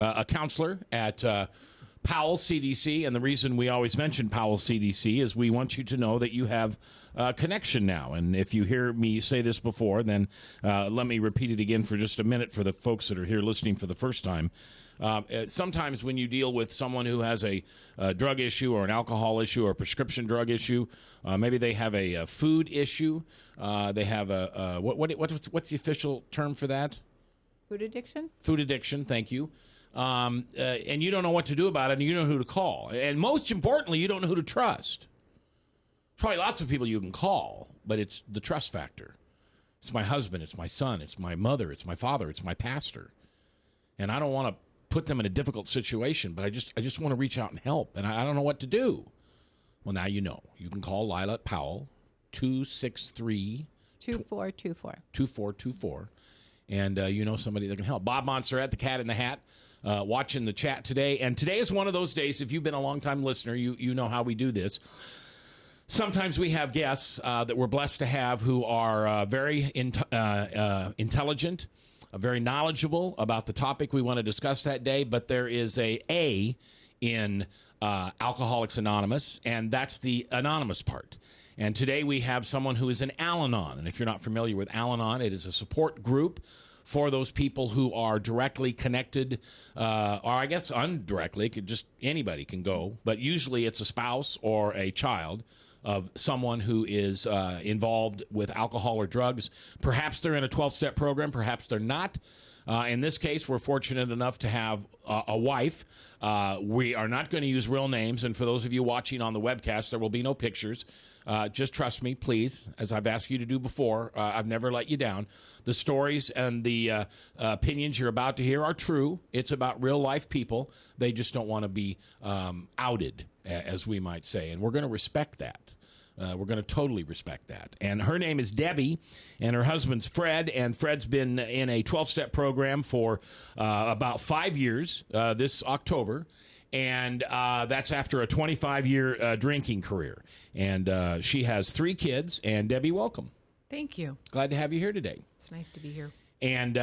a counselor at Powell CDC, and the reason we always mention Powell CDC is we want you to know that you have a connection now. And if you hear me say this before, then let me repeat it again for just a minute for the folks that are here listening for the first time. Sometimes when you deal with someone who has a drug issue or an alcohol issue or a prescription drug issue, maybe they have a food issue, they have what's the official term for that? Food addiction? Food addiction, thank you. And you don't know what to do about it, and you don't know who to call. And most importantly, you don't know who to trust. Probably lots of people you can call, but it's the trust factor. It's my husband, it's my son, it's my mother, it's my father, it's my pastor. And I don't want to put them in a difficult situation, but I just want to reach out and help, and I don't know what to do. Well, now you know. You can call Lila at Powell, 263 2424. And you know somebody that can help. Bob Montserrat, the Cat in the Hat, watching the chat today. And today is one of those days, if you've been a long-time listener, you know how we do this. Sometimes we have guests that we're blessed to have who are very intelligent, very knowledgeable about the topic we want to discuss that day. But there is a in Alcoholics Anonymous, and that's the anonymous part. And today we have someone who is an Al-Anon. And if you're not familiar with Al-Anon, it is a support group for those people who are directly connected, or I guess indirectly, anybody can go. But usually it's a spouse or a child of someone who is involved with alcohol or drugs. Perhaps they're in a 12-step program, perhaps they're not. In this case, we're fortunate enough to have a wife. We are not going to use real names, and for those of you watching on the webcast, there will be no pictures. Just trust me, please, as I've asked you to do before. I've never let you down. The stories and the opinions you're about to hear are true. It's about real-life people. They just don't want to be outed, as we might say, and we're going to respect that. We're going to totally respect that. And her name is Debbie, and her husband's Fred, and Fred's been in a 12-step program for about 5 years this October, and that's after a 25-year drinking career. And she has 3 kids, and Debbie, welcome. Thank you. Glad to have you here today. It's nice to be here. And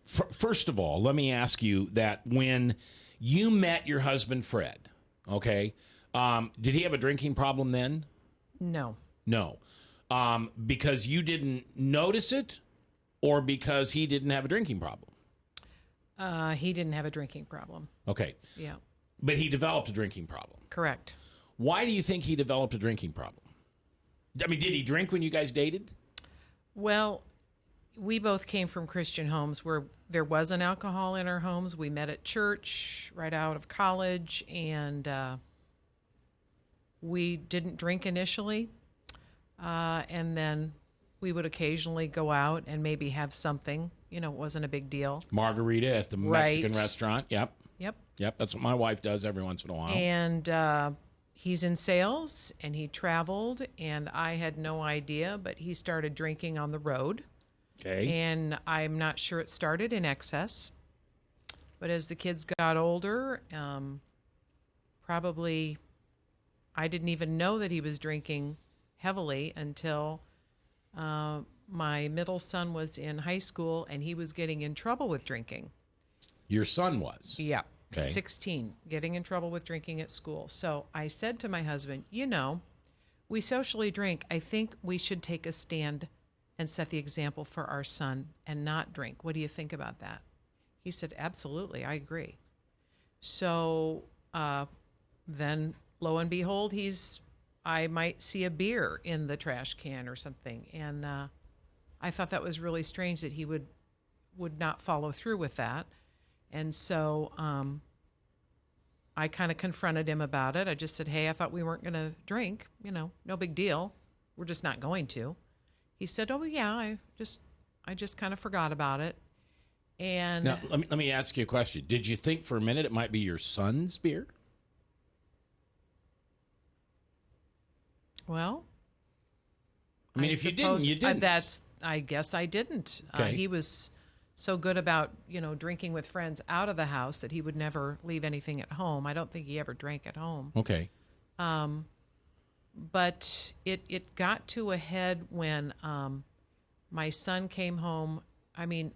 first of all, let me ask you that when you met your husband, Fred, okay, did he have a drinking problem then? No. No. Because you didn't notice it, or because he didn't have a drinking problem? He didn't have a drinking problem. Okay. Yeah. But he developed a drinking problem. Correct. Why do you think he developed a drinking problem? I mean, did he drink when you guys dated? Well, we both came from Christian homes where there was an alcohol in our homes. We met at church right out of college, and we didn't drink initially, and then we would occasionally go out and maybe have something. You know, it wasn't a big deal. Margarita at the Mexican restaurant. Yep. That's what my wife does every once in a while. And he's in sales, and he traveled, and I had no idea, but he started drinking on the road. Okay. And I'm not sure it started in excess, but as the kids got older, probably I didn't even know that he was drinking heavily until my middle son was in high school, and he was getting in trouble with drinking. Your son was? Yeah. Okay. 16, getting in trouble with drinking at school. So I said to my husband, we socially drink. I think we should take a stand and set the example for our son and not drink. What do you think about that? He said, absolutely, I agree. So then, lo and behold, I might see a beer in the trash can or something. And I thought that was really strange that he would not follow through with that. And so I kind of confronted him about it. I just said, hey, I thought we weren't going to drink. No big deal. We're just not going to. He said, oh, yeah, I just kind of forgot about it. And now, let me ask you a question. Did you think for a minute it might be your son's beer? Well, I mean, if you didn't, you didn't. I guess I didn't. Okay. He was so good about, drinking with friends out of the house that he would never leave anything at home. I don't think he ever drank at home. Okay. But it got to a head when my son came home. I mean,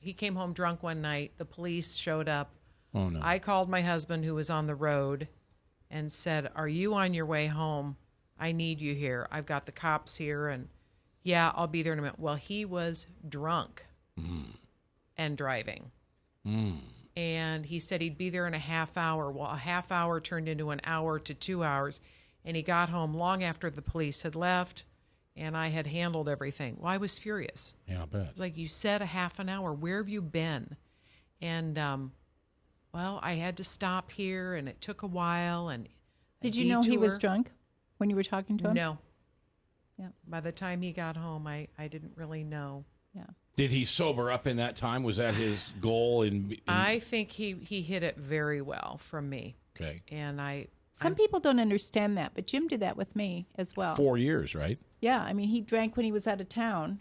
he came home drunk one night. The police showed up. Oh, no. I called my husband, who was on the road, and said, "Are you on your way home? I need you here. I've got the cops here." And, "Yeah, I'll be there in a minute." Well, he was drunk and driving. And he said he'd be there in a half hour. Well, a half hour turned into an hour to 2 hours. And he got home long after the police had left, and I had handled everything. Well, I was furious. Yeah, I bet. It's like, you said a half an hour. Where have you been? And, well, I had to stop here, and it took a while. And Did you know he was drunk when you were talking to him? No. Yeah. By the time he got home, I didn't really know. Yeah. Did he sober up in that time? Was that his goal? I think he hit it very well from me. Okay. And Some people don't understand that, but Jim did that with me as well. 4 years, right? Yeah, I mean, he drank when he was out of town.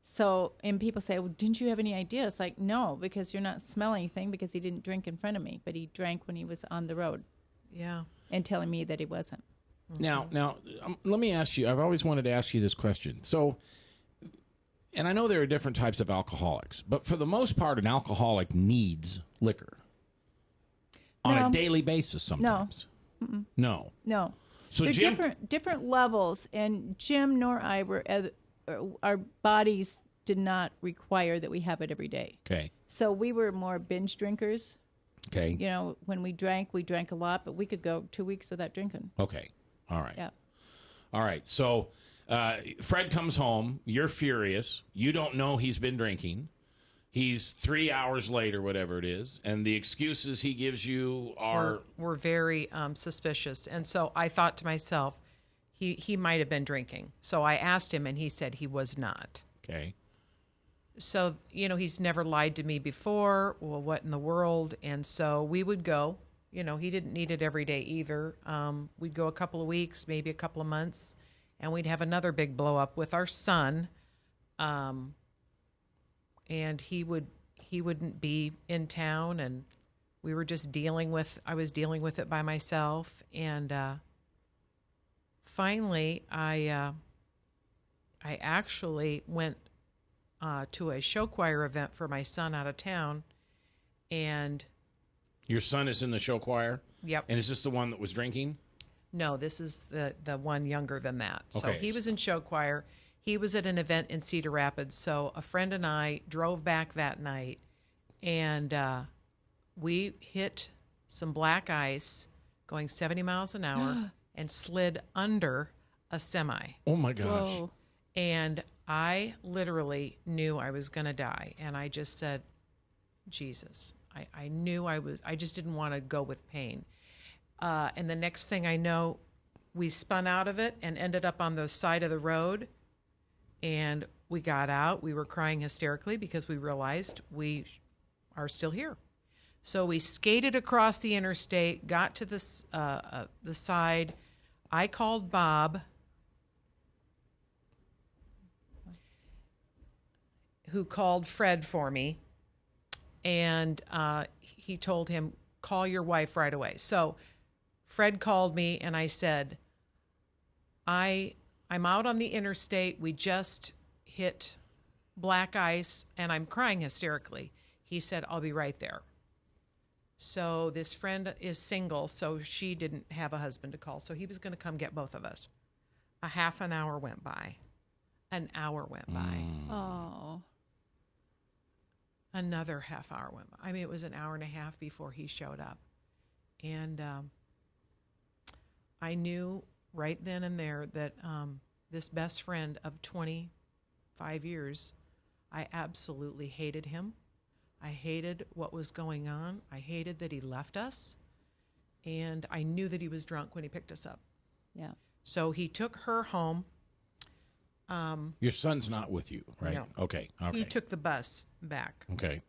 So, and people say, "Well, didn't you have any idea?" It's like, no, because you're not smelling anything, because he didn't drink in front of me, but he drank when he was on the road. Yeah. And telling me that he wasn't. Now, let me ask you. I've always wanted to ask you this question. So, and I know there are different types of alcoholics, but for the most part, an alcoholic needs liquor on a daily basis sometimes. No. So They're Jim, different levels, and Jim nor I were, our bodies did not require that we have it every day. Okay. So we were more binge drinkers. Okay. You know, when we drank a lot, but we could go 2 weeks without drinking. Okay. All right. Yeah. All right. So Fred comes home. You're furious. You don't know he's been drinking. He's 3 hours late or whatever it is, and the excuses he gives you were very suspicious. And so I thought to myself, he might have been drinking. So I asked him, and he said he was not. Okay. So, he's never lied to me before. Well, what in the world? And so we would go. He didn't need it every day either. We'd go a couple of weeks, maybe a couple of months, and we'd have another big blow up with our son. And he wouldn't be in town, and we were just I was dealing with it by myself. And finally, I actually went to a show choir event for my son out of town. And your son is in the show choir? Yep. And is this the one that was drinking? No, this is the one younger than that. So Okay. he was in show choir. He was at an event in Cedar Rapids. So a friend and I drove back that night, and we hit some black ice going 70 miles an hour and slid under a semi. Oh, my gosh. Whoa. And I literally knew I was going to die. And I just said, Jesus, I knew I just didn't want to go with pain. And the next thing I know, we spun out of it and ended up on the side of the road. And we got out. We were crying hysterically because we realized we are still here. So we skated across the interstate, got to the side. I called Bob, who called Fred for me, and he told him, "Call your wife right away." So Fred called me, and I said, I'm out on the interstate. We just hit black ice, and I'm crying hysterically. He said, "I'll be right there." So this friend is single, so she didn't have a husband to call. So he was going to come get both of us. A half an hour went by. An hour went by. Oh. Another half hour went by. I mean, it was an hour and a half before he showed up. And I knew right then and there that this best friend of 25 years, I absolutely hated him. I hated what was going on. I hated that he left us. And I knew that he was drunk when he picked us up. Yeah. So he took her home. Your son's not with you, right? No. Okay. He took the bus back. Okay.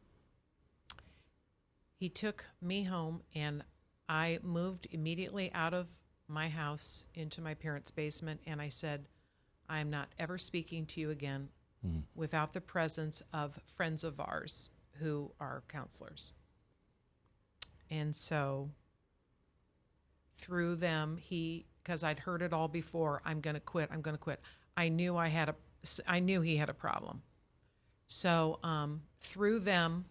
He took me home, and I moved immediately out of my house into my parents' basement, and I said, "I'm not ever speaking to you again without the presence of friends of ours who are counselors." And so through them, because I'd heard it all before, I'm going to quit. I knew he had a problem. So through them,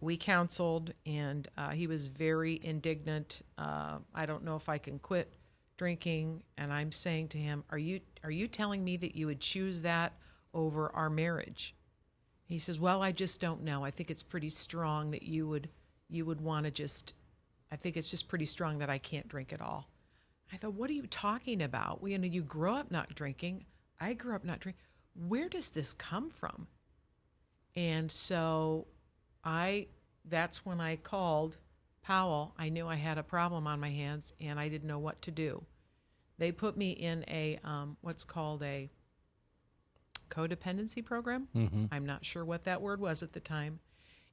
we counseled, and he was very indignant. I don't know if I can quit drinking. And I'm saying to him, are you telling me that you would choose that over our marriage? He says, well, I just don't know. I think it's pretty strong that you would want to just, I think it's just pretty strong that I can't drink at all. I thought, what are you talking about? Well, you grow up not drinking. I grew up not drinking. Where does this come from? And so that's when I called Powell. I knew I had a problem on my hands, and I didn't know what to do. They put me in a what's called a codependency program. Mm-hmm. I'm not sure what that word was at the time.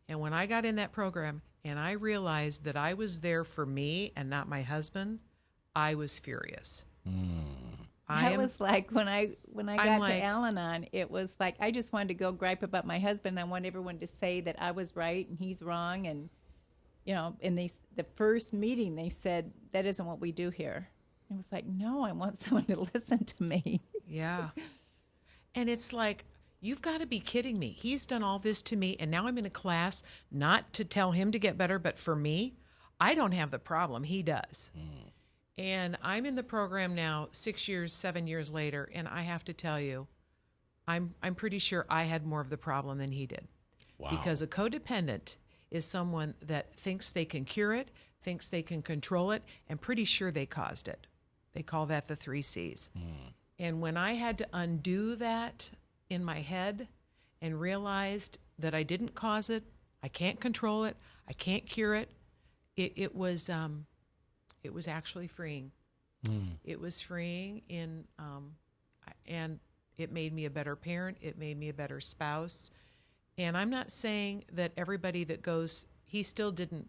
And when I got in that program and I realized that I was there for me and not my husband, I was furious. That was like when I got to Al-Anon, it was like I just wanted to go gripe about my husband. I want everyone to say that I was right and he's wrong. And, in the first meeting, they said, that isn't what we do here. It was like, no, I want someone to listen to me. Yeah. And it's like, you've got to be kidding me. He's done all this to me, and now I'm in a class not to tell him to get better, but for me. I don't have the problem. He does. And I'm in the program now 7 years later, and I have to tell you, I'm pretty sure I had more of the problem than he did. Wow. Because a codependent is someone that thinks they can cure it, thinks they can control it, and pretty sure they caused it. They call that the 3 C's. And when I had to undo that in my head and realized that I didn't cause it, I can't control it, I can't cure it, it was actually freeing. It was freeing and it made me a better parent. It made me a better spouse. And I'm not saying that everybody that goes, he did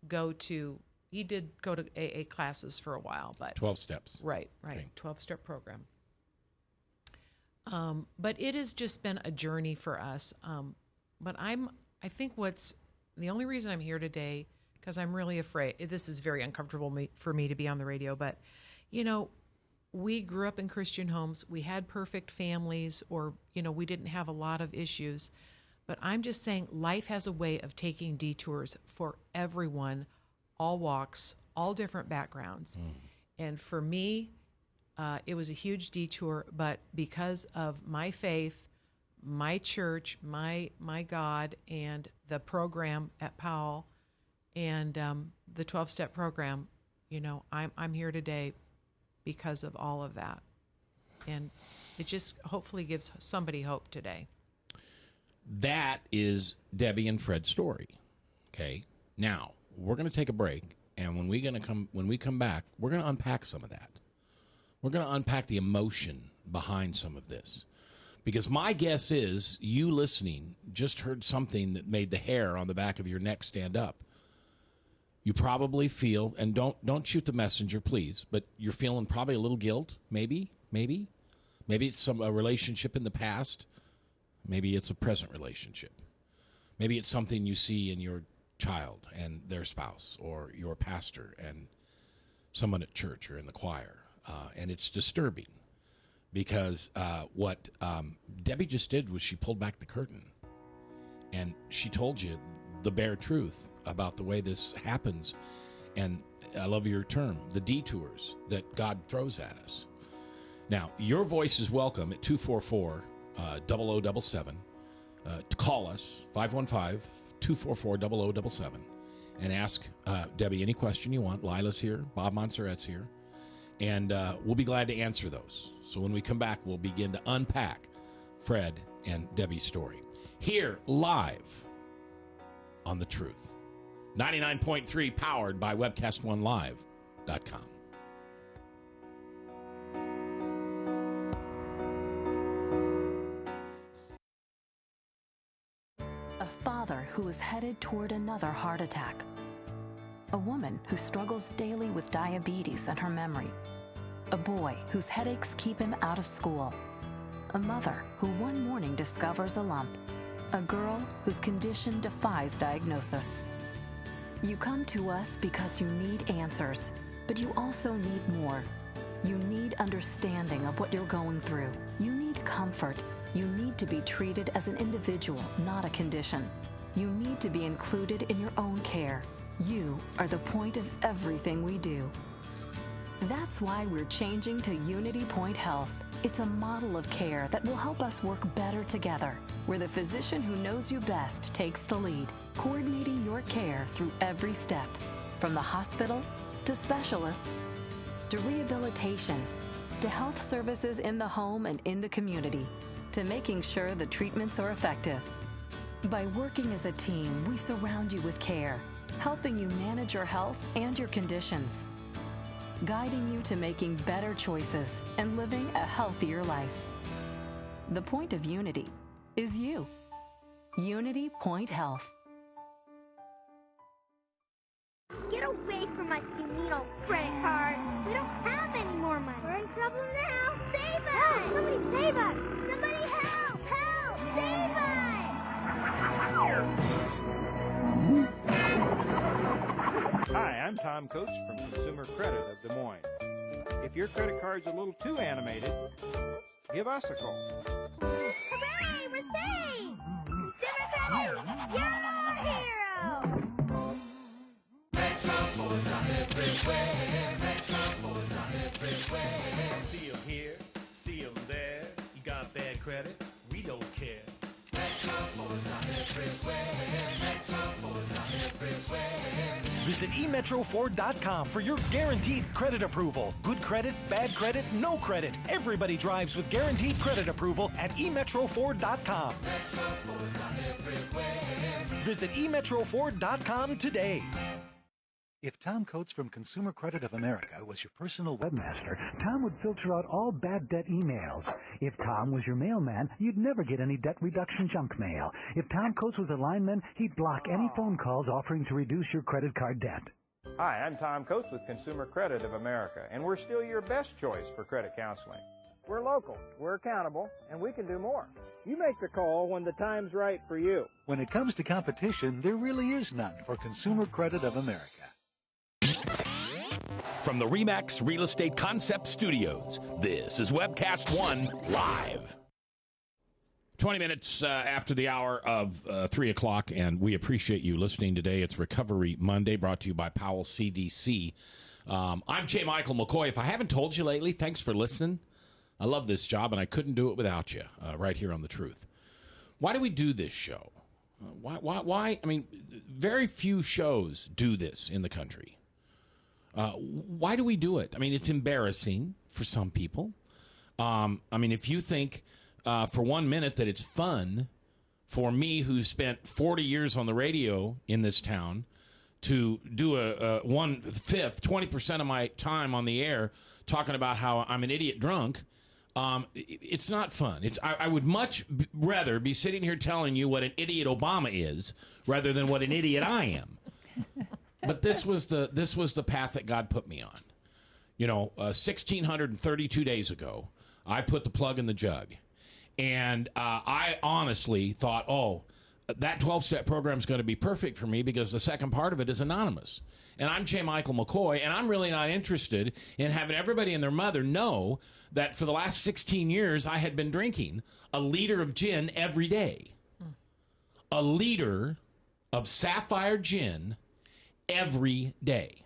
go to AA classes for a while, but 12 steps. Right. Okay. 12-step program. But it has just been a journey for us. But I think the only reason I'm here today, because I'm really afraid, this is very uncomfortable for me to be on the radio, but, we grew up in Christian homes. We had perfect families, or, we didn't have a lot of issues. But I'm just saying life has a way of taking detours for everyone, all walks, all different backgrounds. And for me, it was a huge detour, but because of my faith, my church, my God, and the program at Powell, and the 12-step program, I'm here today because of all of that. And it just hopefully gives somebody hope today. That is Debbie and Fred's story. Okay. Now, we're going to take a break, and when we come back, we're going to unpack some of that. We're going to unpack the emotion behind some of this. Because my guess is you listening just heard something that made the hair on the back of your neck stand up. You probably feel, and don't shoot the messenger, please, but you're feeling probably a little guilt, maybe. Maybe it's a relationship in the past. Maybe it's a present relationship. Maybe it's something you see in your child and their spouse, or your pastor and someone at church or in the choir. And it's disturbing because what Debbie just did was she pulled back the curtain and she told you the bare truth about the way this happens. And I love your term, the detours that God throws at us. Now, your voice is welcome at 244-0077. To call us, 515-244-0077, and ask Debbie any question you want. Lila's here. Bob Montserrat's here. And we'll be glad to answer those. So when we come back, we'll begin to unpack Fred and Debbie's story. Here, live on The Truth. 99.3, powered by webcast1live.com. A father who is headed toward another heart attack. A woman who struggles daily with diabetes and her memory. A boy whose headaches keep him out of school. A mother who one morning discovers a lump. A girl whose condition defies diagnosis. You come to us because you need answers, but you also need more. You need understanding of what you're going through. You need comfort. You need to be treated as an individual, not a condition. You need to be included in your own care. You are the point of everything we do. That's why we're changing to Unity Point Health. It's a model of care that will help us work better together, where the physician who knows you best takes the lead, coordinating your care through every step, from the hospital to specialists to rehabilitation to health services in the home and in the community, to making sure the treatments are effective. By working as a team, we surround you with care, helping you manage your health and your conditions, guiding you to making better choices and living a healthier life. The point of Unity is you. Unity Point Health. Get away from us, you mean old credit card. We don't have any more money. We're in trouble now. Save us! Help! Somebody save us! Somebody help! Help! Save us! Hi, I'm Tom Coates from Consumer Credit of Des Moines. If your credit card's a little too animated, give us a call. Hooray! We're saved! Consumer Credit, you're our hero! Metro Ford's on everywhere. Metro Ford's on everywhere. See 'em here, see 'em there. You got bad credit? We don't care. Metro Ford's on everywhere. Metro Ford's on everywhere. Visit emetroford.com for your guaranteed credit approval. Good credit, bad credit, no credit. Everybody drives with guaranteed credit approval at emetroford.com. Metro Ford's on everywhere. Visit emetroford.com today. If Tom Coates from Consumer Credit of America was your personal webmaster, Tom would filter out all bad debt emails. If Tom was your mailman, you'd never get any debt reduction junk mail. If Tom Coates was a lineman, he'd block any phone calls offering to reduce your credit card debt. Hi, I'm Tom Coates with Consumer Credit of America, and we're still your best choice for credit counseling. We're local, we're accountable, and we can do more. You make the call when the time's right for you. When it comes to competition, there really is none for Consumer Credit of America. From the RE/MAX Real Estate Concept Studios, this is Webcast 1 Live. 20 minutes after the hour of 3 o'clock, and we appreciate you listening today. It's Recovery Monday, brought to you by Powell CDC. I'm J. Michael McCoy. If I haven't told you lately, thanks for listening. I love this job, and I couldn't do it without you, right here on The Truth. Why do we do this show? Why? I mean, very few shows do this in the country. Why do we do it? I mean, it's embarrassing for some people. I mean, if you think for 1 minute that it's fun for me, who spent 40 years on the radio in this town, to do a 1/5, 20% of my time on the air talking about how I'm an idiot drunk, it's not fun. I would much rather be sitting here telling you what an idiot Obama is rather than what an idiot I am. But this was the path that God put me on. You know, 1,632 days ago, I put the plug in the jug. And I honestly thought, that 12-step program is going to be perfect for me because the second part of it is anonymous. And I'm J. Michael McCoy, and I'm really not interested in having everybody and their mother know that for the last 16 years I had been drinking a liter of gin every day. A liter of Sapphire gin every day.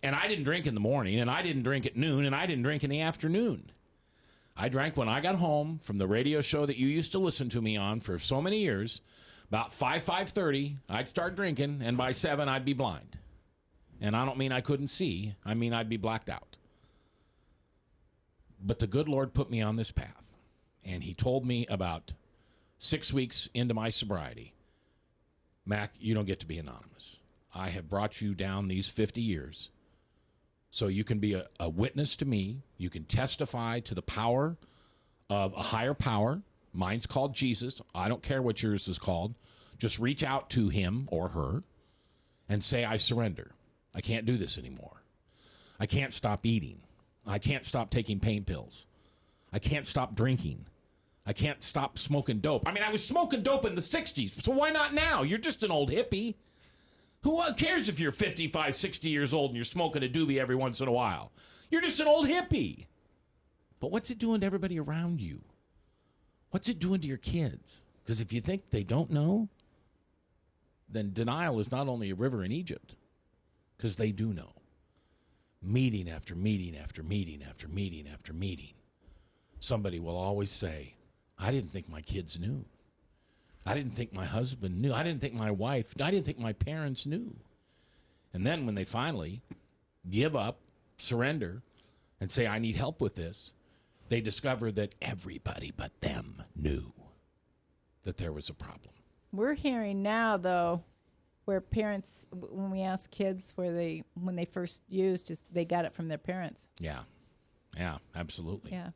And I didn't drink in the morning, and I didn't drink at noon, and I didn't drink in the afternoon. I drank when I got home from the radio show that you used to listen to me on for so many years. About 5:30, I'd start drinking, and by 7, I'd be blind. And I don't mean I couldn't see. I mean I'd be blacked out. But the good Lord put me on this path, and he told me about 6 weeks into my sobriety, Mac, you don't get to be anonymous. I have brought you down these 50 years so you can be a witness to me. You can testify to the power of a higher power. Mine's called Jesus. I don't care what yours is called. Just reach out to him or her and say, I surrender. I can't do this anymore. I can't stop eating. I can't stop taking pain pills. I can't stop drinking. I can't stop smoking dope. I mean, I was smoking dope in the 60s, so why not now? You're just an old hippie. Who cares if you're 55, 60 years old and you're smoking a doobie every once in a while? You're just an old hippie. But what's it doing to everybody around you? What's it doing to your kids? Because if you think they don't know, then denial is not only a river in Egypt, because they do know. Meeting after meeting after meeting after meeting after meeting, somebody will always say, I didn't think my kids knew. I didn't think my husband knew. I didn't think my wife, I didn't think my parents knew. And then when they finally give up, surrender, and say, I need help with this, they discover that everybody but them knew that there was a problem. We're hearing now, though, where parents, when we ask kids when they first used, they got it from their parents. Yeah, absolutely. Yeah.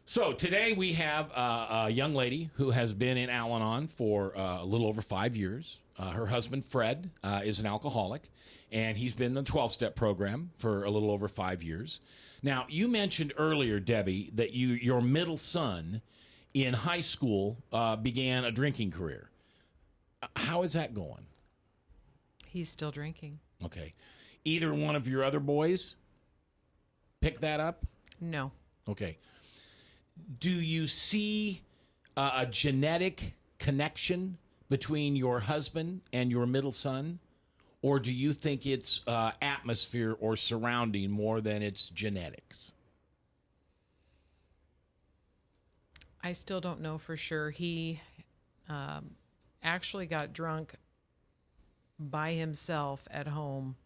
So today we have a young lady who has been in Al-Anon for a little over 5 years. Her husband, Fred, is an alcoholic, and he's been in the 12-step program for a little over 5 years. Now, you mentioned earlier, Debbie, that your middle son in high school began a drinking career. How is that going? He's still drinking. Okay. Either one of your other boys pick that up? No. Okay. Do you see a genetic connection between your husband and your middle son? Or do you think it's atmosphere or surrounding more than it's genetics? I still don't know for sure. He actually got drunk by himself at home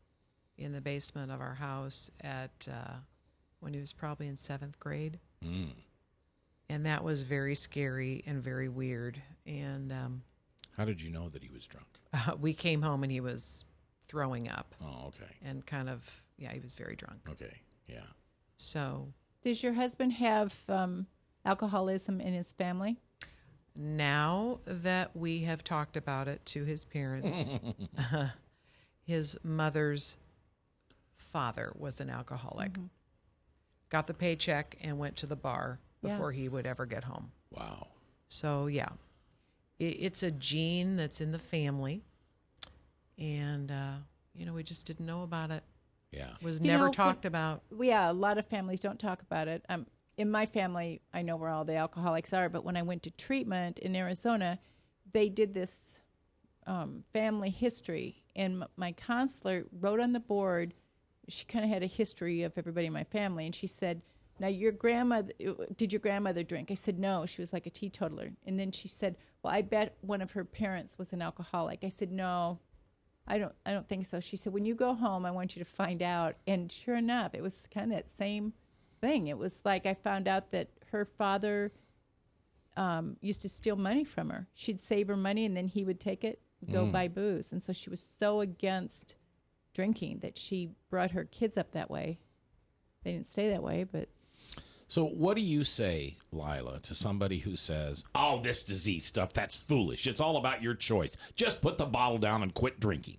in the basement of our house when he was probably in 7th grade. Mm. And that was very scary and very weird. And how did you know that he was drunk? We came home and he was throwing up. Oh, okay. And kind of, he was very drunk. Okay, yeah. So. Does your husband have alcoholism in his family? Now that we have talked about it to his parents, his mother's father was an alcoholic. Mm-hmm. Got the paycheck and went to the bar before he would ever get home. Wow. So, it's a gene that's in the family. And, we just didn't know about it. Yeah. It was never talked about. Yeah, a lot of families don't talk about it. In my family, I know where all the alcoholics are, but when I went to treatment in Arizona, they did this family history. And my counselor wrote on the board, she kind of had a history of everybody in my family, and she said, now, did your grandmother drink? I said, no. She was like a teetotaler. And then she said, well, I bet one of her parents was an alcoholic. I said, no, I don't think so. She said, when you go home, I want you to find out. And sure enough, it was kind of that same thing. It was like I found out that her father used to steal money from her. She'd save her money, and then he would take it, go buy booze. And so she was so against drinking that she brought her kids up that way. They didn't stay that way, but... So what do you say, Lila, to somebody who says, oh, this disease stuff, that's foolish. It's all about your choice. Just put the bottle down and quit drinking.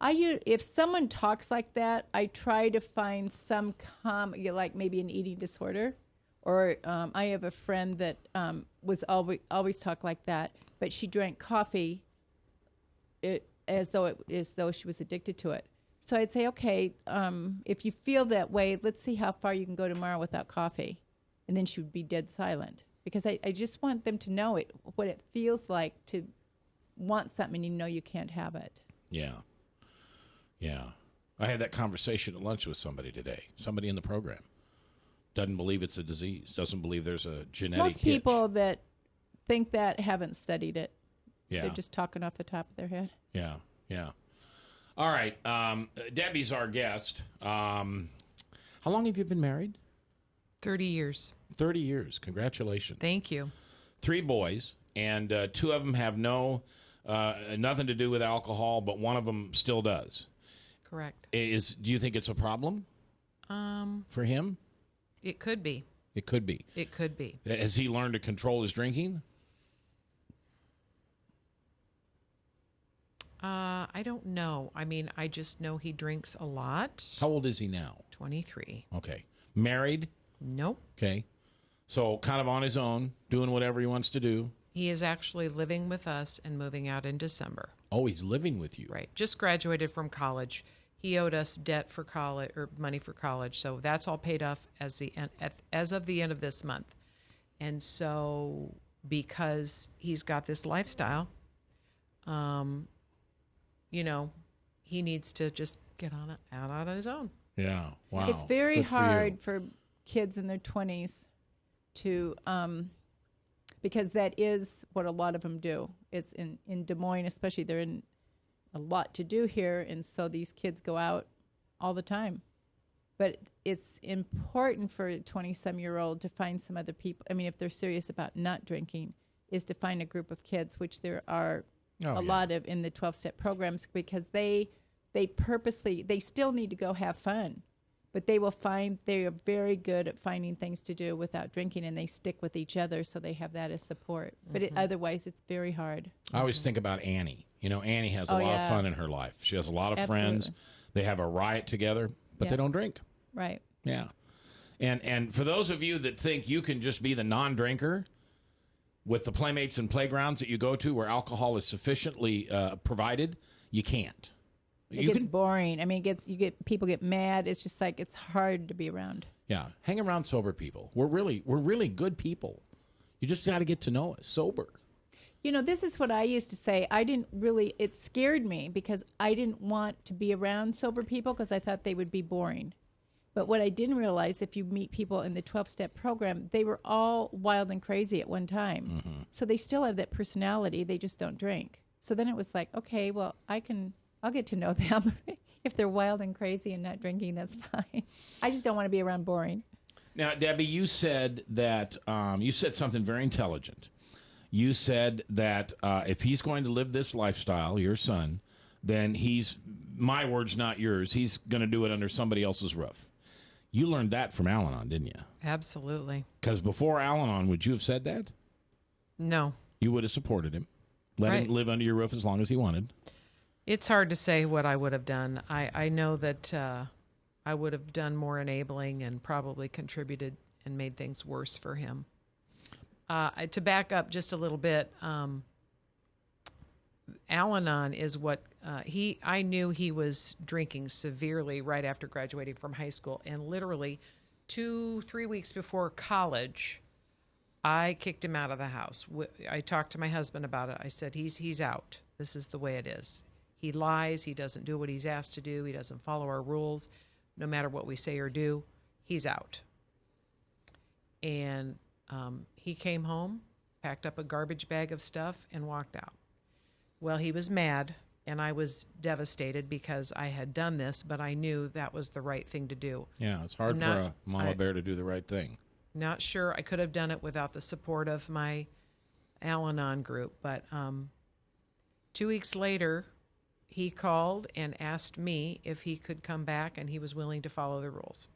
If someone talks like that, I try to find some like maybe an eating disorder. Or I have a friend that was always talk like that, but she drank coffee as though she was addicted to it. So I'd say, okay, if you feel that way, let's see how far you can go tomorrow without coffee. And then she would be dead silent. Because I just want them to know what it feels like to want something and you know you can't have it. Yeah. Yeah. I had that conversation at lunch with somebody today. Somebody in the program. Doesn't believe it's a disease. Doesn't believe there's a genetic Most people that think that haven't studied it. Yeah. They're just talking off the top of their head. Yeah, yeah. All right. Debbie's our guest. How long have you been married? 30 years. 30 years. Congratulations. Thank you. 3 boys, and 2 of them have nothing to do with alcohol, but one of them still does. Correct. Do you think it's a problem for him? It could be. It could be. It could be. Has he learned to control his drinking? I don't know. I mean, I just know he drinks a lot. How old is he now? 23. Okay. Married? Nope. Okay. So kind of on his own, doing whatever he wants to do. He is actually living with us and moving out in December. Oh, he's living with you. Right. Just graduated from college. He owed us debt for college or money for college, so that's all paid off as of the end of this month. And so because he's got this lifestyle, he needs to just get out on his own. Yeah. Wow. It's very hard for kids in their 20s to, because that is what a lot of them do. It's in Des Moines, especially, they're in a lot to do here. And so these kids go out all the time. But it's important for a 20-some-year-old to find some other people. I mean, if they're serious about not drinking, is to find a group of kids, which there are a lot of in the 12-step programs, because they purposely, they still need to go have fun, but they are very good at finding things to do without drinking, and they stick with each other, so they have that as support. But otherwise, it's very hard. I always think about Annie. Annie has a lot of fun in her life. She has a lot of friends. They have a riot together, but they don't drink. Right. Yeah. And for those of you that think you can just be the non-drinker with the playmates and playgrounds that you go to where alcohol is sufficiently provided, you can't. It gets boring. I mean, people get mad. It's just like, it's hard to be around. Yeah. Hang around sober people. We're really good people. You just got to get to know us sober. This is what I used to say. It scared me because I didn't want to be around sober people because I thought they would be boring. But what I didn't realize, if you meet people in the 12-step program, they were all wild and crazy at one time. Mm-hmm. So they still have that personality. They just don't drink. So then it was like, okay, well, I'll get to know them. If they're wild and crazy and not drinking, that's fine. I just don't want to be around boring. Now, Debbie, you said that you said something very intelligent. You said that if he's going to live this lifestyle, your son, then my words, not yours, he's going to do it under somebody else's roof. You learned that from Al-Anon, didn't you? Absolutely. Because before Al-Anon, would you have said that? No. You would have supported him. Let him live under your roof as long as he wanted. It's hard to say what I would have done. I know that I would have done more enabling and probably contributed and made things worse for him. To back up just a little bit, Al-Anon is what I knew he was drinking severely right after graduating from high school, and literally 2-3 weeks before college, I kicked him out of the house. I talked to my husband about it. I said, he's out. This is the way it is. He lies. He doesn't do what he's asked to do. He doesn't follow our rules. No matter what we say or do, he's out. And he came home, packed up a garbage bag of stuff, and walked out. Well, he was mad, and I was devastated because I had done this, but I knew that was the right thing to do. Yeah, it's hard for a mama bear to do the right thing. Not sure I could have done it without the support of my Al-Anon group, but 2 weeks later, he called and asked me if he could come back, and he was willing to follow the rules.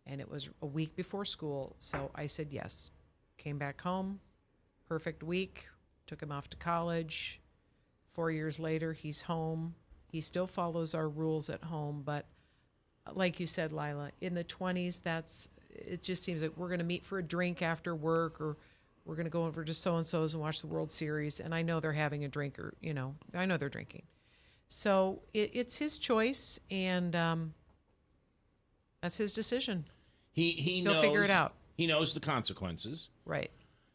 And it was a week before school, so I said yes. Came back home, perfect week, took him off to college. 4 years later, he's home. He still follows our rules at home, but like you said, Lila, in the 20s, it just seems like we're going to meet for a drink after work, or we're going to go over to so-and-so's and watch the World Series, and I know they're having a drink, or, I know they're drinking. So it's his choice, and that's his decision. He'll figure it out. He knows the consequences. Right.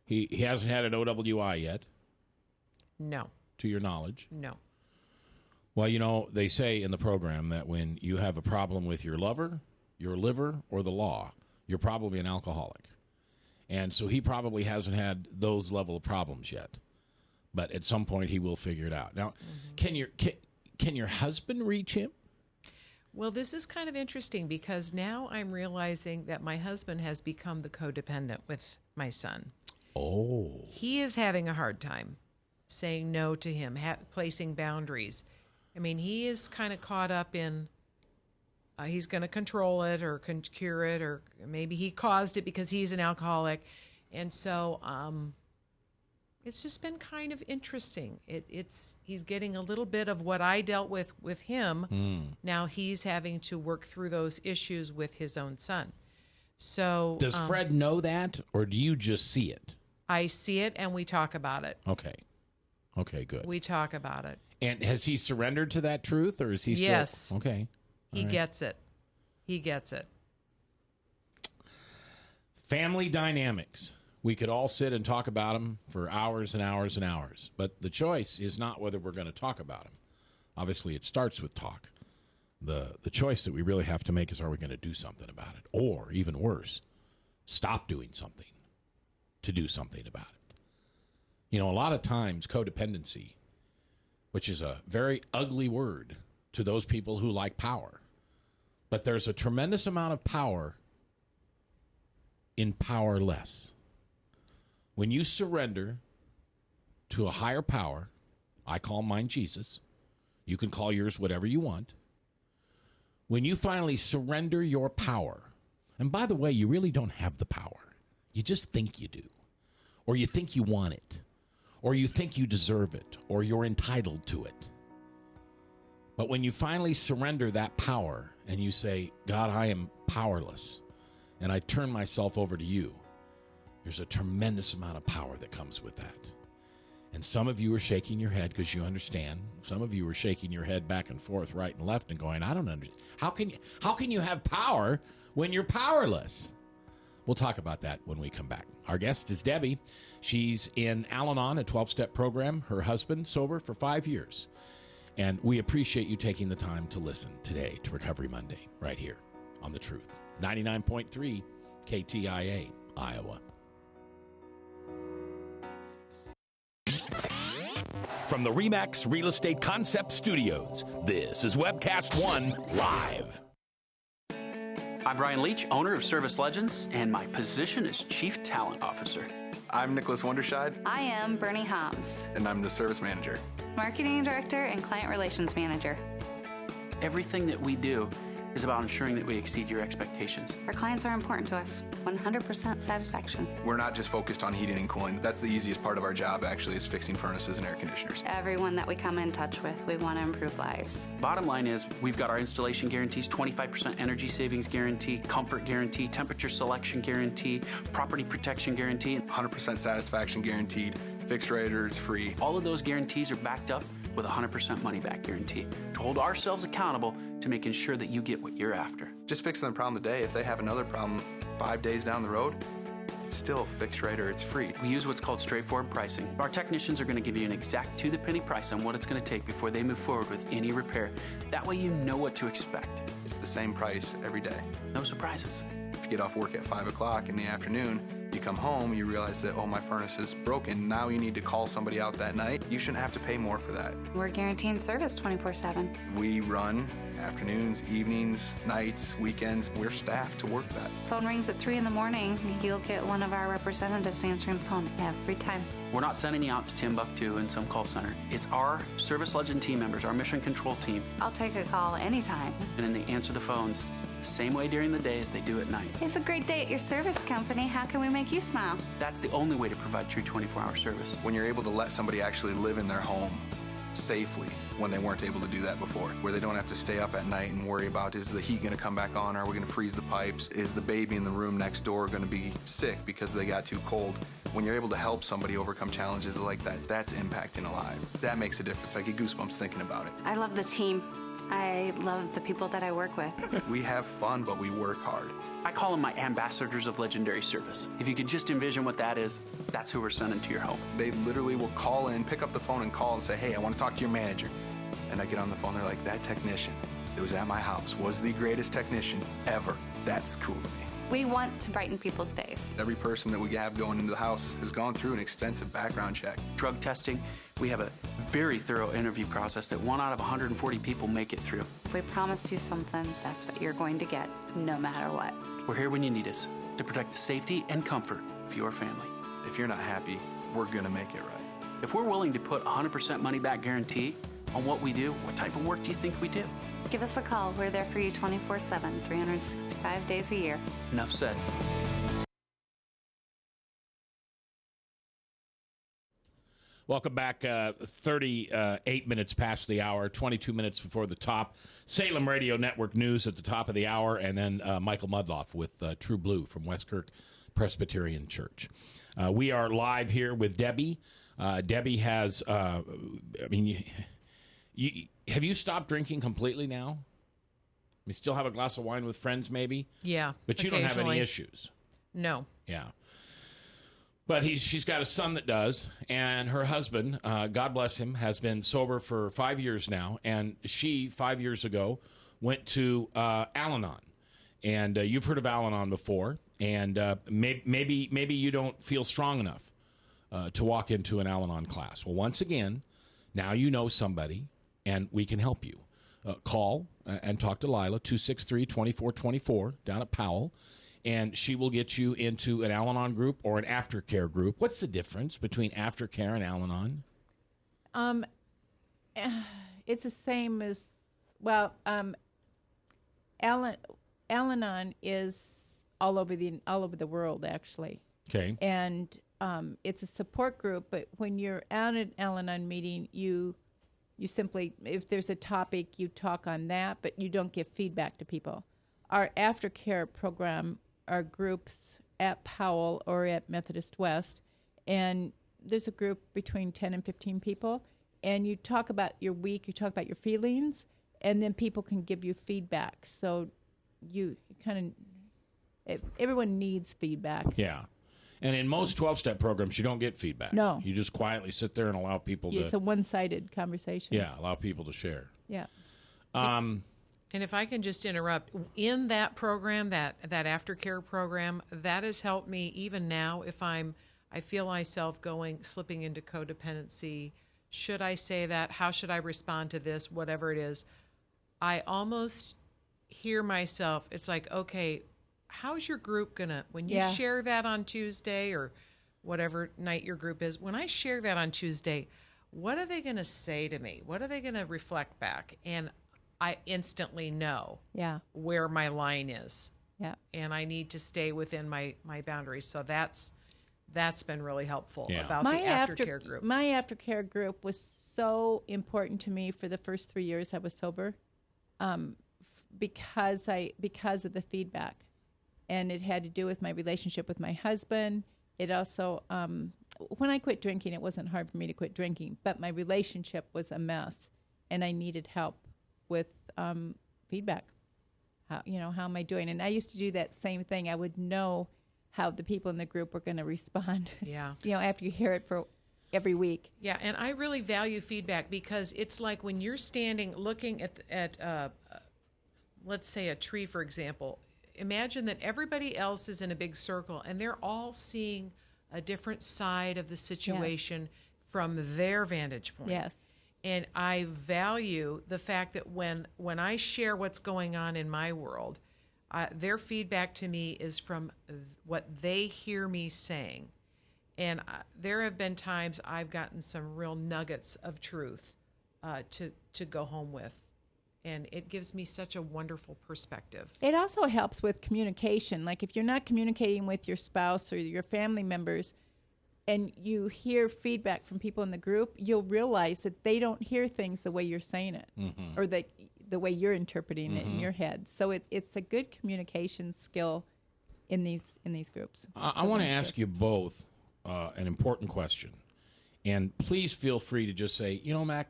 He hasn't had an OWI yet. No. To your knowledge? No. Well, they say in the program that when you have a problem with your lover, your liver, or the law, you're probably an alcoholic. And so he probably hasn't had those level of problems yet. But at some point, he will figure it out. Now, can your husband reach him? Well, this is kind of interesting because now I'm realizing that my husband has become the codependent with my son. Oh. He is having a hard time saying no to him, placing boundaries. I mean, he is kind of caught up in he's going to control it or cure it, or maybe he caused it because he's an alcoholic. And so it's just been kind of interesting. He's getting a little bit of what I dealt with him. Now he's having to work through those issues with his own son. So does Fred know that, or do you just see it? I see it, and we talk about it. Okay, good. We talk about it. And has he surrendered to that truth, or is he still... Yes. Okay. He gets it. He gets it. Family dynamics. We could all sit and talk about them for hours and hours and hours. But the choice is not whether we're going to talk about them. Obviously, it starts with talk. The choice that we really have to make is, are we going to do something about it? Or, even worse, stop doing something to do something about it. You know, a lot of times, codependency, which is a very ugly word to those people who like power, but there's a tremendous amount of power in powerless. When you surrender to a higher power, I call mine Jesus. You can call yours whatever you want. When you finally surrender your power, and by the way, you really don't have the power. You just think you do. Or you think you want it. Or you think you deserve it. Or you're entitled to it. But when you finally surrender that power and you say, God, I am powerless, and I turn myself over to you, there's a tremendous amount of power that comes with that. And some of you are shaking your head because you understand. Some of you are shaking your head back and forth, right and left, and going, I don't understand. How can you have power when you're powerless? We'll talk about that when we come back. Our guest is Debbie. She's in Al-Anon, a 12-step program. Her husband, sober for 5 years. And we appreciate you taking the time to listen today to Recovery Monday right here on The Truth. 99.3 KTIA, Iowa. From the RE/MAX Real Estate Concept Studios, this is Webcast One Live. I'm Brian Leach, owner of Service Legends, and my position is Chief Talent Officer. I'm Nicholas Wonderscheid. I am Bernie Homs. And I'm the Service Manager. Marketing Director and Client Relations Manager. Everything that we do is about ensuring that we exceed your expectations. Our clients are important to us. 100% satisfaction. We're not just focused on heating and cooling. That's the easiest part of our job, actually, is fixing furnaces and air conditioners. Everyone that we come in touch with, we want to improve lives. Bottom line is, we've got our installation guarantees, 25% energy savings guarantee, comfort guarantee, temperature selection guarantee, property protection guarantee. 100% satisfaction guaranteed. Fixed rate or it's free. All of those guarantees are backed up with a 100% money-back guarantee to hold ourselves accountable to making sure that you get what you're after. Just fixing the problem today. If they have another problem 5 days down the road, it's still fixed rate or it's free. We use what's called straightforward pricing. Our technicians are going to give you an exact to-the-penny price on what it's going to take before they move forward with any repair. That way you know what to expect. It's the same price every day. No surprises. If you get off work at 5 o'clock in the afternoon, you come home, you realize that, oh, my furnace is broken. Now you need to call somebody out that night. You shouldn't have to pay more for that. We're guaranteeing service 24/7. We run afternoons, evenings, nights, weekends. We're staffed to work that. Phone rings at 3 in the morning. You'll get one of our representatives answering the phone every time. We're not sending you out to Timbuktu in some call center. It's our Service Legend team members, our mission control team. I'll take a call anytime. And then they answer the phones the same way during the day as they do at night. It's a great day at your service company. How can we make you smile? That's the only way to provide true 24-hour service. When you're able to let somebody actually live in their home safely when they weren't able to do that before, where they don't have to stay up at night and worry about, is the heat going to come back on? Are we going to freeze the pipes? Is the baby in the room next door going to be sick because they got too cold? When you're able to help somebody overcome challenges like that, that's impacting a life. That makes a difference. I get goosebumps thinking about it. I love the team. I love the people that I work with. We have fun, but we work hard. I call them my ambassadors of legendary service. If you could just envision what that is, that's who we're sending to your home. They literally will call in, pick up the phone and call and say, hey, I want to talk to your manager. And I get on the phone, they're like, that technician that was at my house was the greatest technician ever. That's cool to me. We want to brighten people's days. Every person that we have going into the house has gone through an extensive background check. Drug testing. We have a very thorough interview process that 1 out of 140 people make it through. If we promise you something, that's what you're going to get, no matter what. We're here when you need us to protect the safety and comfort of your family. If you're not happy, we're going to make it right. If we're willing to put 100% money-back guarantee on what we do, what type of work do you think we do? Give us a call. We're there for you 24/7, 365 days a year. Enough said. Welcome back. 38 minutes past the hour, 22 minutes before the top. Salem Radio Network News at the top of the hour, and then Michael Mudloff with True Blue from Westkirk Presbyterian Church. We are live here with Debbie. Debbie has, have you stopped drinking completely now? You still have a glass of wine with friends, maybe? Yeah. But you don't have any issues. No. Yeah. But she's got a son that does, and her husband, God bless him, has been sober for 5 years now. And she, 5 years ago, went to Al-Anon. And you've heard of Al-Anon before. And maybe you don't feel strong enough to walk into an Al-Anon class. Well, once again, now you know somebody, and we can help you. Call and talk to Lila, 263-2424, down at Powell. And she will get you into an Al-Anon group or an aftercare group. What's the difference between aftercare and Al-Anon? It's the same as, well, Al-Anon is all over the world, actually. Okay. And it's a support group, but when you're at an Al-Anon meeting, you simply, if there's a topic, you talk on that, but you don't give feedback to people. Our aftercare program are groups at Powell or at Methodist West, and there's a group between 10 and 15 people, and you talk about your week, you talk about your feelings, and then people can give you feedback. So you kind of, everyone needs feedback. Yeah. And in most 12-step programs, you don't get feedback. No. You just quietly sit there and allow people to... It's a one-sided conversation. Yeah, allow people to share. Yeah. And if I can just interrupt, in that program, that aftercare program, that has helped me even now if I feel myself slipping into codependency. Should I say that? How should I respond to this? Whatever it is. I almost hear myself. It's like, okay, how's your group going to, when you share that on Tuesday or whatever night your group is, when I share that on Tuesday, what are they going to say to me? What are they going to reflect back? And I instantly know where my line is. Yeah. And I need to stay within my boundaries. So that's been really helpful about my the aftercare group. My aftercare group was so important to me for the first 3 years I was sober, because of the feedback. And it had to do with my relationship with my husband. It also, when I quit drinking, it wasn't hard for me to quit drinking, but my relationship was a mess, and I needed help with feedback. How am I doing? And I used to do that same thing. I would know how the people in the group were going to respond. Yeah. After you hear it for every week. Yeah, and I really value feedback because it's like when you're standing looking at let's say a tree, for example. Imagine that everybody else is in a big circle and they're all seeing a different side of the situation from their vantage point. Yes. And I value the fact that when I share what's going on in my world, their feedback to me is from what they hear me saying. And there have been times I've gotten some real nuggets of truth to go home with. And it gives me such a wonderful perspective. It also helps with communication. Like if you're not communicating with your spouse or your family members, and you hear feedback from people in the group, you'll realize that they don't hear things the way you're saying it, or the way you're interpreting it in your head. So it's a good communication skill in these groups. I want to ask you both an important question, and please feel free to just say, Mac,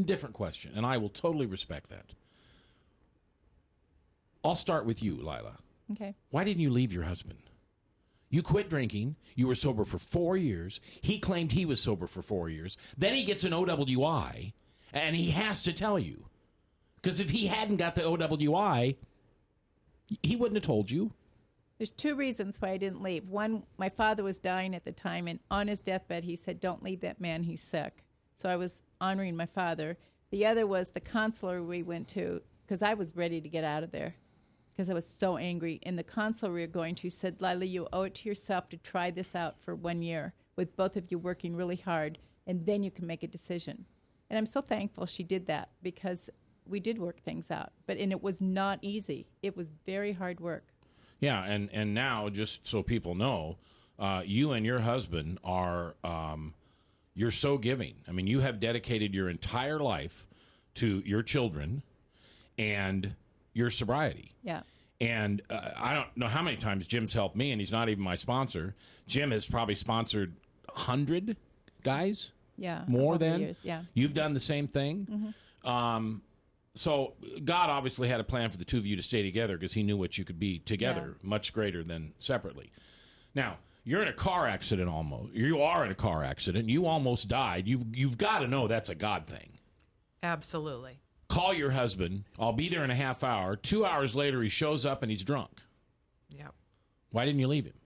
different question, and I will totally respect that. I'll start with you, Lila. Okay. Why didn't you leave your husband? You quit drinking. You were sober for 4 years. He claimed he was sober for 4 years. Then he gets an OWI, and he has to tell you. Because if he hadn't got the OWI, he wouldn't have told you. There's two reasons why I didn't leave. One, my father was dying at the time, and on his deathbed, he said, "Don't leave that man, he's sick." So I was honoring my father. The other was the counselor we went to, because I was ready to get out of there, because I was so angry. And the counselor we were going to said, "Lila, you owe it to yourself to try this out for 1 year with both of you working really hard, and then you can make a decision." And I'm so thankful she did that, because we did work things out. And it was not easy. It was very hard work. Yeah, and now, just so people know, you and your husband are, you're so giving. I mean, you have dedicated your entire life to your children and your sobriety. Yeah. And I don't know how many times Jim's helped me, and he's not even my sponsor. Jim has probably sponsored 100 guys. Yeah. More than? Years. Yeah. You've done the same thing? Mm-hmm. So God obviously had a plan for the two of you to stay together, because he knew what you could be together, much greater than separately. Now, You're in a car accident almost. You are in a car accident. You almost died. You've got to know that's a God thing. Absolutely. Call your husband. I'll be there in a half hour. 2 hours later, he shows up and he's drunk. Yep. Why didn't you leave him?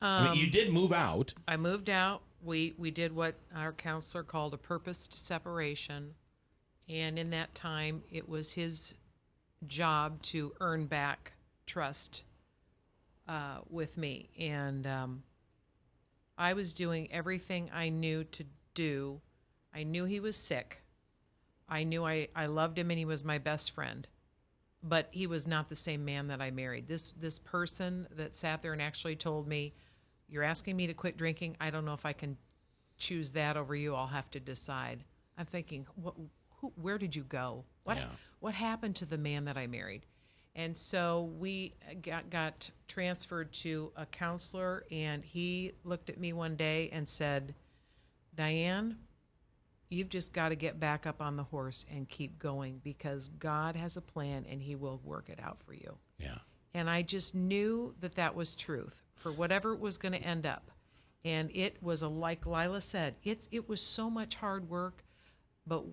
I mean, you did move out. I moved out. We did what our counselor called a purposed separation. And in that time, it was his job to earn back trust with me. And I was doing everything I knew to do. I knew he was sick. I knew I loved him and he was my best friend. But he was not the same man that I married. This person that sat there and actually told me, "You're asking me to quit drinking. I don't know if I can choose that over you. I'll have to decide." I'm thinking, where did you go? What happened to the man that I married? And so we got transferred to a counselor, and he looked at me one day and said, "Diane, you've just got to get back up on the horse and keep going, because God has a plan and he will work it out for you." Yeah. And I just knew that was truth for whatever it was going to end up. And it was like Lila said, it was so much hard work, but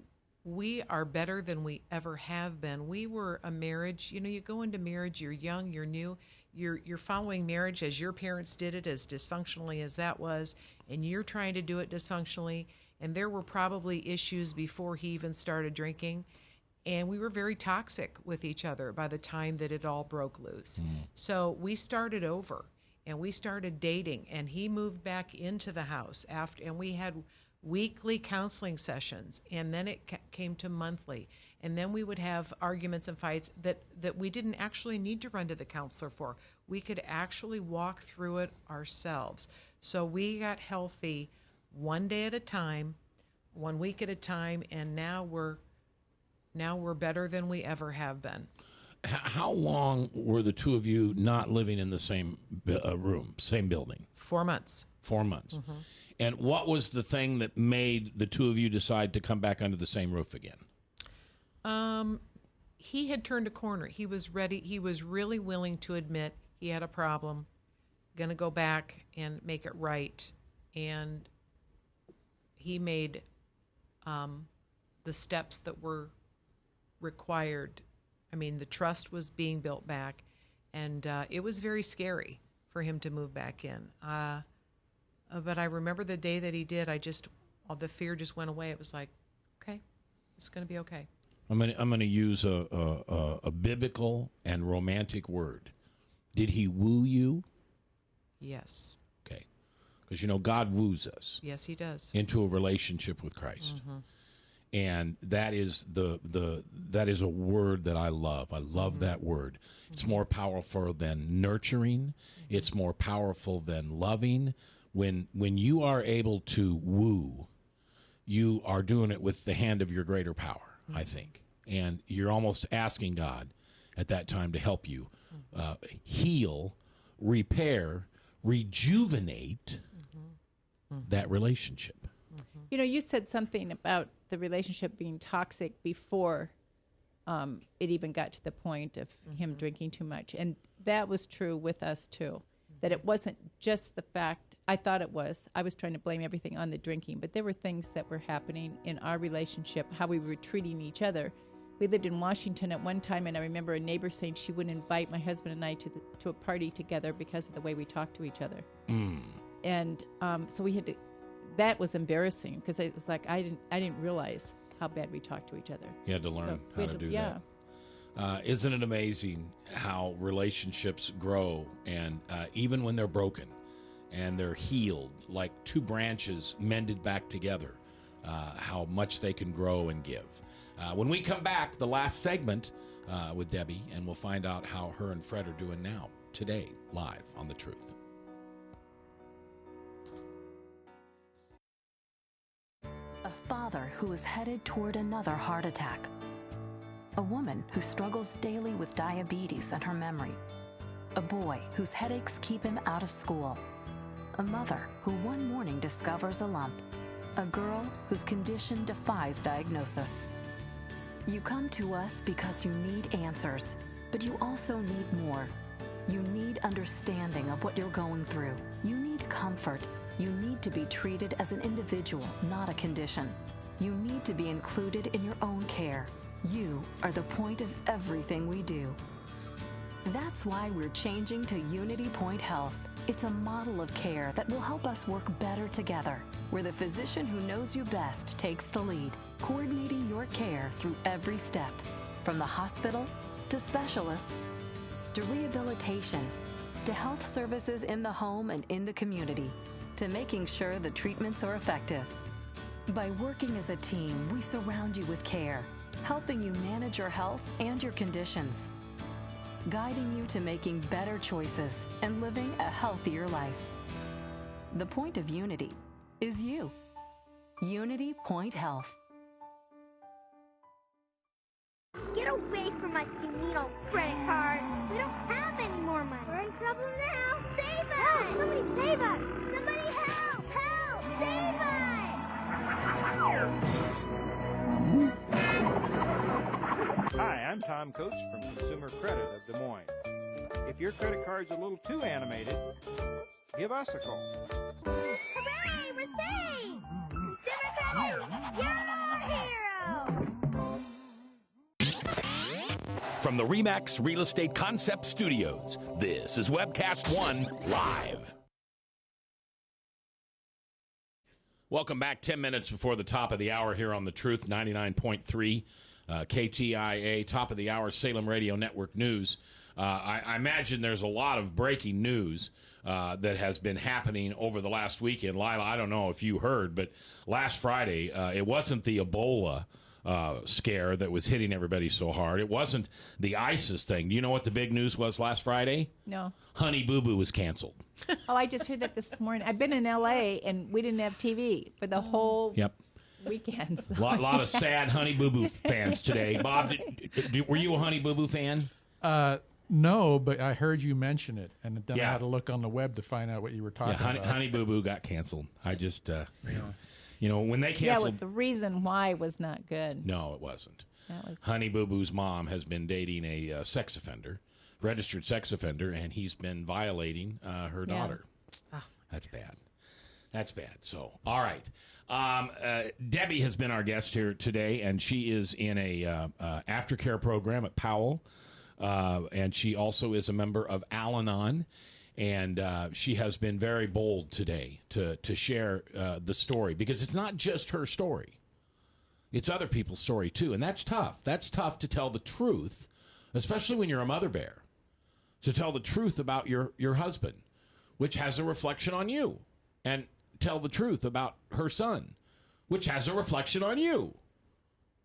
we are better than we ever have been. We were a marriage, you go into marriage, you're young, you're new, you're following marriage as your parents did it, as dysfunctionally as that was, and you're trying to do it dysfunctionally. And there were probably issues before he even started drinking. And we were very toxic with each other by the time that it all broke loose. So we started over and we started dating, and he moved back into the house after, and we had weekly counseling sessions, and then it came to monthly. And then we would have arguments and fights that we didn't actually need to run to the counselor for. We could actually walk through it ourselves. So we got healthy one day at a time, 1 week at a time, and now we're better than we ever have been. How long were the two of you not living in the same room, same building? 4 months. 4 months. Mm-hmm. And what was the thing that made the two of you decide to come back under the same roof again? He had turned a corner. He was ready. He was really willing to admit he had a problem, going to go back and make it right. And he made the steps that were required. I mean, the trust was being built back, and it was very scary for him to move back in. But I remember the day that he did, all the fear just went away. It was like, okay, it's going to be okay. I'm going to use a biblical and romantic word. Did he woo you? Yes. Okay. Because, God woos us. Yes, he does. Into a relationship with Christ. Mm-hmm. And that is that is a word that I love. I love that word. It's more powerful than nurturing. It's more powerful than loving. When you are able to woo, you are doing it with the hand of your greater power, I think. And you're almost asking God at that time to help you heal, repair, rejuvenate that relationship. You said something about the relationship being toxic before it even got to the point of him drinking too much. And that was true with us, too, that it wasn't just the fact, I thought it was. I was trying to blame everything on the drinking, but there were things that were happening in our relationship, how we were treating each other. We lived in Washington at one time, and I remember a neighbor saying she wouldn't invite my husband and I to a party together because of the way we talked to each other. And so we had to... That was embarrassing because it was like I didn't realize how bad we talked to each other. You had to learn how to do that. Isn't it amazing how relationships grow, and even when they're broken and they're healed, like two branches mended back together, how much they can grow and give. When we come back, the last segment with Debbie, and we'll find out how her and Fred are doing now, today, live on The Truth. A father who is headed toward another heart attack. A woman who struggles daily with diabetes and her memory. A boy whose headaches keep him out of school. A mother who one morning discovers a lump. A girl whose condition defies diagnosis. You come to us because you need answers, but you also need more. You need understanding of what you're going through. You need comfort. You need to be treated as an individual, not a condition. You need to be included in your own care. You are the point of everything we do. That's why we're changing to Unity Point Health. It's a model of care that will help us work better together, where the physician who knows you best takes the lead, coordinating your care through every step, from the hospital to specialists to rehabilitation to health services in the home and in the community, to making sure the treatments are effective. By working as a team, we surround you with care, helping you manage your health and your conditions, guiding you to making better choices and living a healthier life. The point of Unity is you. Unity Point Health. Get away from my Sumito credit card. We don't have any more money. We're in trouble now. Save us! Help! Somebody save us! Somebody help! Help! Save us! Hi, I'm Tom Coates from Consumer Credit of Des Moines. If your credit card's a little too animated, give us a call. Hooray! We're saved! Consumer Credit, you're our hero! From the RE/MAX Real Estate Concept Studios, this is Webcast One Live. Welcome back. 10 minutes before the top of the hour here on The Truth, 99.3 KTIA, top of the hour, Salem Radio Network News. I imagine there's a lot of breaking news that has been happening over the last weekend. Lila, I don't know if you heard, but last Friday, it wasn't the Ebola scare that was hitting everybody so hard. It wasn't the ISIS thing. Do you know what the big news was last Friday? No. Honey Boo Boo was canceled. Oh, I just heard that this morning. I've been in L.A. and we didn't have TV for the whole weekend. So. Lot of sad Honey Boo Boo fans today. Bob, were you a Honey Boo Boo fan? No, but I heard you mention it, and then I had to look on the web to find out what you were talking about. Honey Boo Boo got canceled. I just, you know, when they canceled... Yeah, the reason why was not good. No, it wasn't. Honey Boo Boo's mom has been dating a sex offender, registered sex offender, and he's been violating her daughter. That's bad. That's bad. So, all right. Debbie has been our guest here today, and she is in a aftercare program at Powell, and she also is a member of Al-Anon. And she has been very bold today to share the story, because it's not just her story. It's other people's story, too. And that's tough. That's tough to tell the truth, especially when you're a mother bear, to tell the truth about your husband, which has a reflection on you, and tell the truth about her son, which has a reflection on you.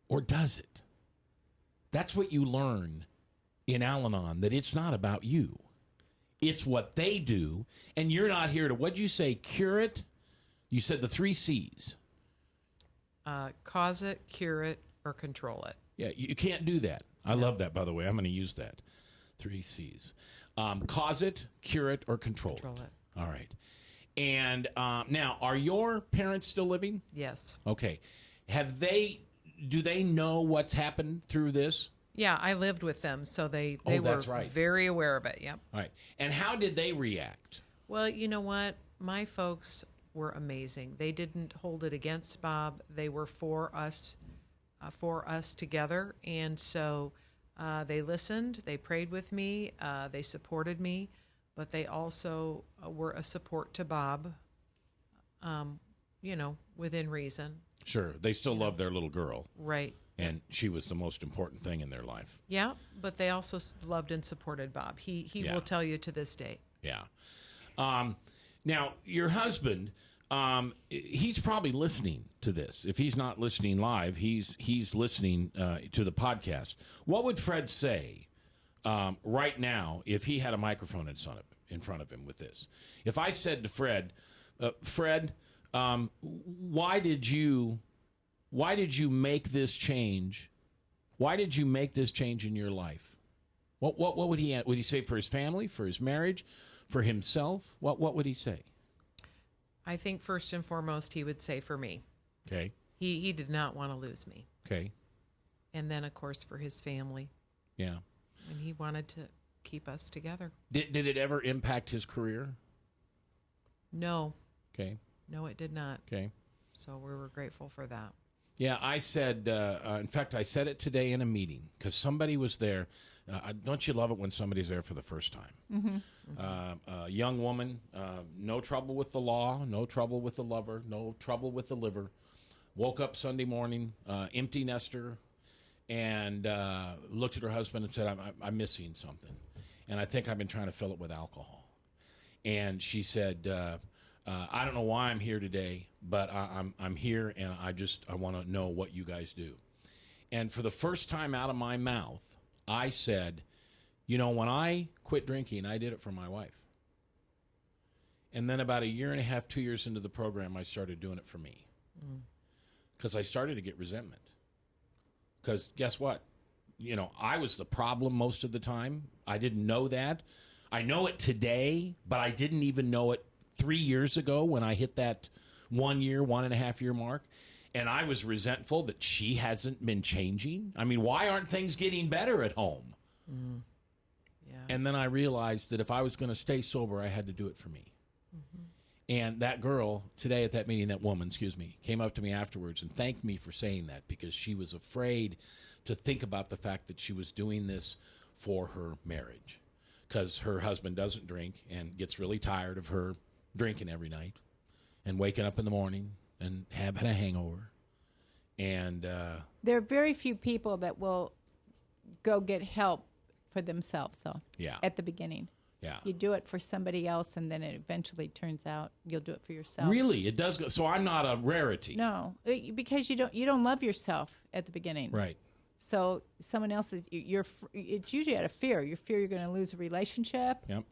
Or does it? That's what you learn in Al-Anon, that it's not about you. It's what they do, and you're not here to, what'd you say, cure it? You said the 3 C's. Cause it, cure it, or control it. Yeah, you can't do that. I love that, by the way. I'm going to use that. 3 C's. Cause it, cure it, or control it. All right. And now, are your parents still living? Yes. Okay. Do they know what's happened through this? Yeah, I lived with them, so they were very aware of it. Yep. All right. And how did they react? Well, you know what? My folks were amazing. They didn't hold it against Bob. They were for us together, and so they listened. They prayed with me. They supported me, but they also were a support to Bob. Within reason. Sure, they still love their little girl, right? And she was the most important thing in their life. Yeah, but they also loved and supported Bob. He will tell you to this day. Yeah. Now, your husband, he's probably listening to this. If he's not listening live, he's listening to the podcast. What would Fred say right now if he had a microphone in front of him with this? If I said to Fred, Fred, why did you make this change? Why did you make this change in your life? What would he add? Would he say for his family, for his marriage, for himself? What would he say? I think first and foremost he would say for me. Okay. He did not want to lose me. Okay. And then of course for his family. Yeah. And he wanted to keep us together. Did it ever impact his career? No. Okay. No, it did not. Okay. So we were grateful for that. Yeah, I said, in fact, I said it today in a meeting because somebody was there. Don't you love it when somebody's there for the first time? Mm-hmm. A young woman, no trouble with the law, no trouble with the lover, no trouble with the liver. Woke up Sunday morning, empty nester, and looked at her husband and said, I'm missing something. And I think I've been trying to fill it with alcohol. And she said, I don't know why I'm here today, but I'm here, and I want to know what you guys do. And for the first time out of my mouth, I said, when I quit drinking, I did it for my wife. And then about 1.5 years, 2 years into the program, I started doing it for me. Because I started to get resentment. Because guess what? I was the problem most of the time. I didn't know that. I know it today, but I didn't even know it 3 years ago when I hit that 1 year, 1.5 year mark. And I was resentful that she hasn't been changing. I mean, why aren't things getting better at home? Yeah. And then I realized that if I was going to stay sober, I had to do it for me. And that girl today at that meeting, that woman, came up to me afterwards and thanked me for saying that because she was afraid to think about the fact that she was doing this for her marriage because her husband doesn't drink and gets really tired of her drinking every night and waking up in the morning and having a hangover. And there are very few people that will go get help for themselves, though. Yeah. At the beginning. Yeah. You do it for somebody else, and then it eventually turns out you'll do it for yourself. Really, it does go. So I'm not a rarity. No, because you don't love yourself at the beginning. Right. So someone else is it's usually out of fear. You fear you're going to lose a relationship. Yep.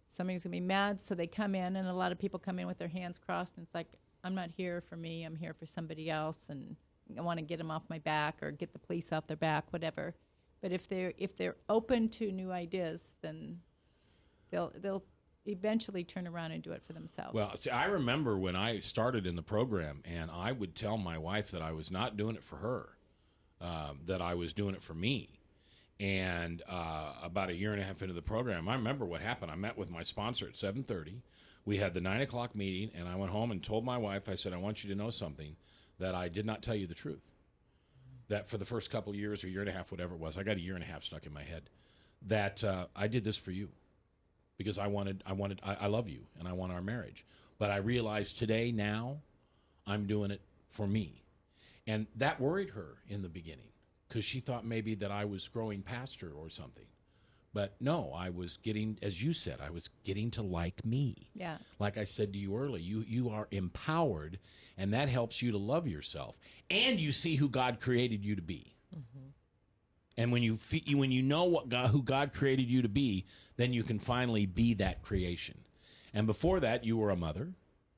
Somebody's going to be mad, so they come in, and a lot of people come in with their hands crossed, and it's like, I'm not here for me. I'm here for somebody else, and I want to get them off my back or get the police off their back, whatever. But if they're open to new ideas, then they'll eventually turn around and do it for themselves. Well, see, I remember when I started in the program, and I would tell my wife that I was not doing it for her, that I was doing it for me. And about 1.5 years into the program, I remember what happened. I met with my sponsor at 7:30. We had the 9 o'clock meeting, and I went home and told my wife, I said, I want you to know something, that I did not tell you the truth. That for the first couple of years or 1.5 years, whatever it was, I got 1.5 years stuck in my head, that I did this for you. Because I love you, and I want our marriage. But I realize today, now, I'm doing it for me. And that worried her in the beginning, because she thought maybe that I was growing past her or something. But no, I was getting, as you said, I was getting to like me. Yeah. Like I said to you earlier, you are empowered, and that helps you to love yourself. And you see who God created you to be. Mm-hmm. And when you know who God created you to be, then you can finally be that creation. And before that, you were a mother,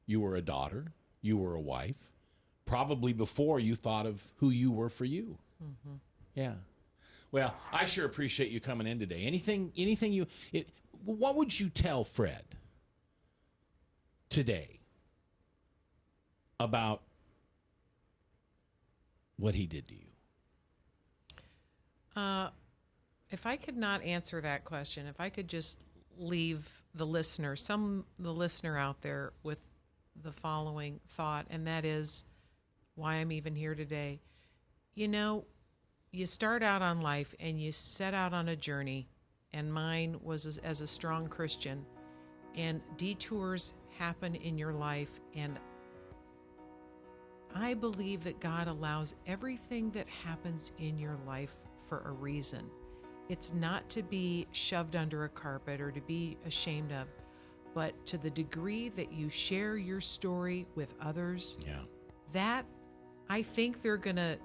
you were a daughter, you were a wife. Probably before you thought of who you were for you. Mm-hmm. Yeah. Well, I sure appreciate you coming in today. What would you tell Fred today about what he did to you? If I could not answer that question, if I could just leave the listener out there with the following thought, and that is why I'm even here today. You start out on life and you set out on a journey, and mine was as a strong Christian, and detours happen in your life, and I believe that God allows everything that happens in your life for a reason. It's not to be shoved under a carpet or to be ashamed of, but to the degree that you share your story with others, that I think they're going to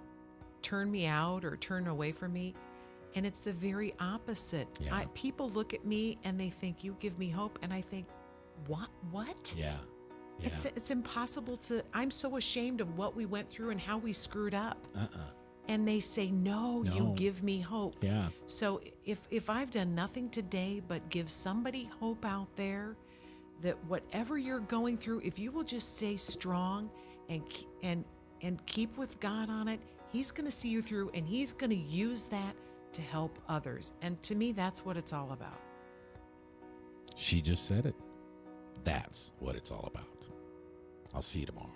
turn me out or turn away from me. And it's the very opposite. Yeah. People look at me and they think, you give me hope. And I think, what? Yeah. It's impossible I'm so ashamed of what we went through and how we screwed up. And they say, no, you give me hope. Yeah. So if I've done nothing today but give somebody hope out there, that whatever you're going through, if you will just stay strong and keep with God on it, He's going to see you through, and He's going to use that to help others. And to me, that's what it's all about. She just said it. That's what it's all about. I'll see you tomorrow.